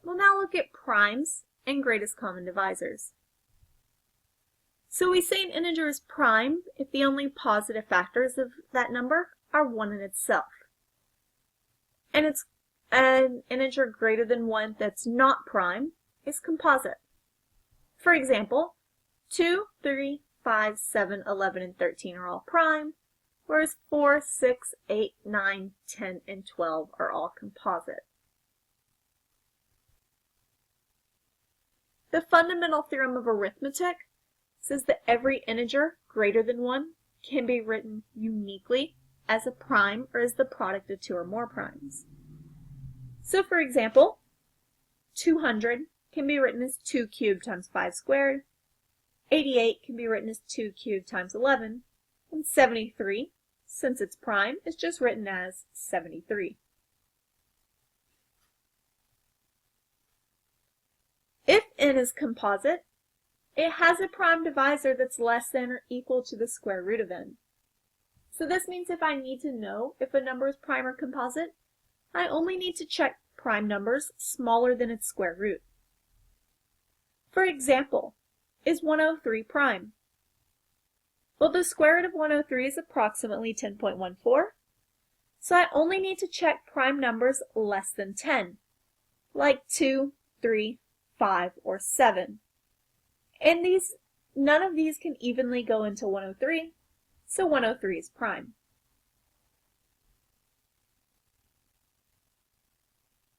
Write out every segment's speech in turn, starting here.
We'll now look at primes and greatest common divisors. So we say an integer is prime if the only positive factors of that number are 1 in itself. And it's an integer greater than 1 that's not prime is composite. For example, 2, 3, 5, 7, 11, and 13 are all prime, whereas 4, 6, 8, 9, 10, and 12 are all composite. The fundamental theorem of arithmetic says that every integer greater than 1 can be written uniquely as a prime or as the product of 2 or more primes. So for example, 200 can be written as 2 cubed times 5 squared, 88 can be written as 2 cubed times 11, and 73, since it's prime, is just written as 73. If n is composite, it has a prime divisor that's less than or equal to the square root of n. So this means if I need to know if a number is prime or composite, I only need to check prime numbers smaller than its square root. For example, is 103 prime? Well, the square root of 103 is approximately 10.14, so I only need to check prime numbers less than 10, like 2, 3, 5, or 7. And none of these can evenly go into 103, so 103 is prime.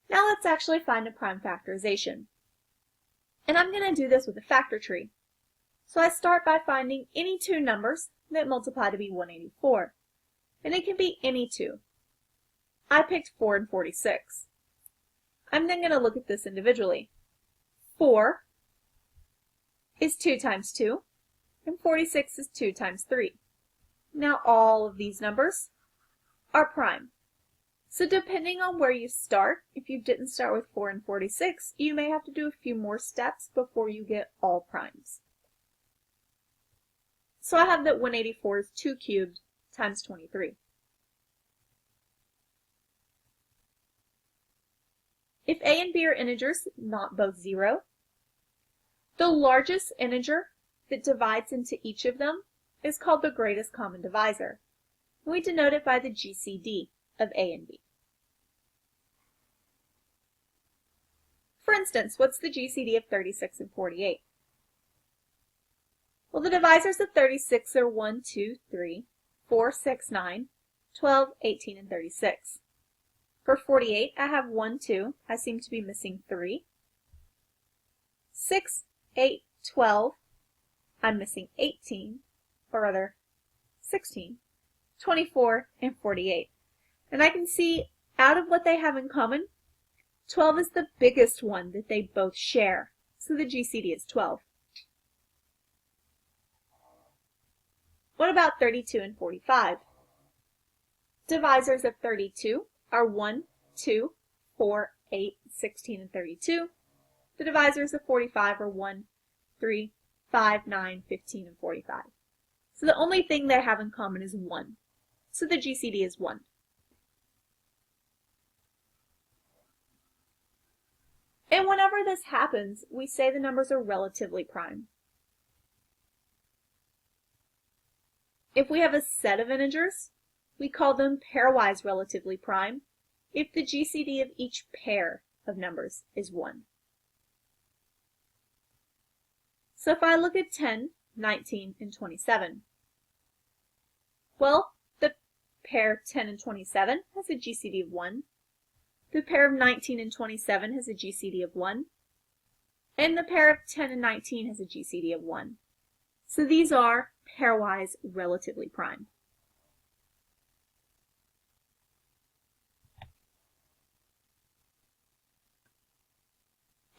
Now let's actually find a prime factorization. And I'm going to do this with a factor tree. So I start by finding any two numbers that multiply to be 184. And it can be any two. I picked 4 and 46. I'm then going to look at this individually. 4 is 2 times 2, and 46 is 2 times 3. Now all of these numbers are prime. So depending on where you start, if you didn't start with 4 and 46, you may have to do a few more steps before you get all primes. So I have that 184 is 2 cubed times 23. If a and b are integers, not both 0, the largest integer that divides into each of them is called the greatest common divisor. We denote it by the GCD of a and b. For instance, what's the GCD of 36 and 48? Well, the divisors of 36 are 1, 2, 3, 4, 6, 9, 12, 18, and 36. For 48, I have 1, 2. I seem to be missing 3. 6, 8, 12. I'm missing 18, or rather 16, 24, and 48. And I can see out of what they have in common, 12 is the biggest one that they both share. So the GCD is 12. What about 32 and 45? Divisors of 32 are 1, 2, 4, 8, 16, and 32. The divisors of 45 are 1, 3, 5, 9, 15, and 45. So the only thing they have in common is 1. So the GCD is 1. And whenever this happens, we say the numbers are relatively prime. If we have a set of integers, we call them pairwise relatively prime if the GCD of each pair of numbers is 1. So if I look at 10, 19, and 27, well, the pair 10 and 27 has a GCD of 1. The pair of 19 and 27 has a GCD of 1. And the pair of 10 and 19 has a GCD of 1. So these are pairwise relatively prime.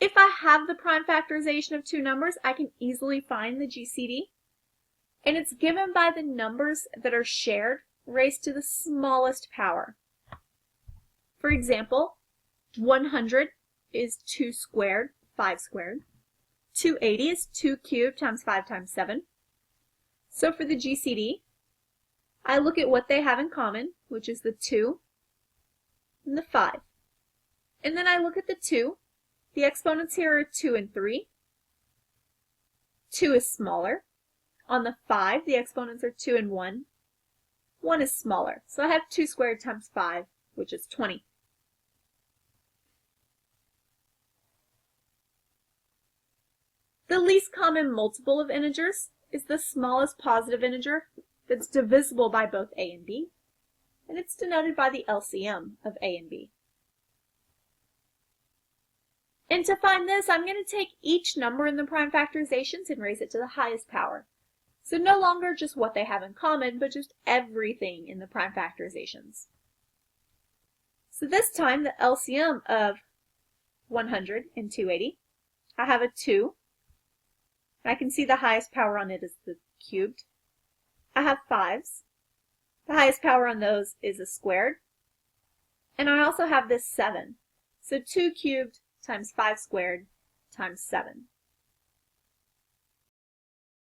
If I have the prime factorization of two numbers, I can easily find the GCD. And it's given by the numbers that are shared raised to the smallest power. For example, 100 is 2 squared, 5 squared. 280 is 2 cubed times 5 times 7. So for the GCD, I look at what they have in common, which is the 2 and the 5. And then I look at the 2 The exponents here are 2 and 3. 2 is smaller. On the 5, the exponents are 2 and 1. 1 is smaller, so I have 2 squared times 5, which is 20. The least common multiple of integers is the smallest positive integer that's divisible by both a and b, and it's denoted by the LCM of a and b. And to find this, I'm going to take each number in the prime factorizations and raise it to the highest power. So no longer just what they have in common, but just everything in the prime factorizations. So this time, the LCM of 100 and 280, I have a 2. I can see the highest power on it is the cubed. I have 5s. The highest power on those is a squared. And I also have this 7. So 2 cubed times 5 squared times 7.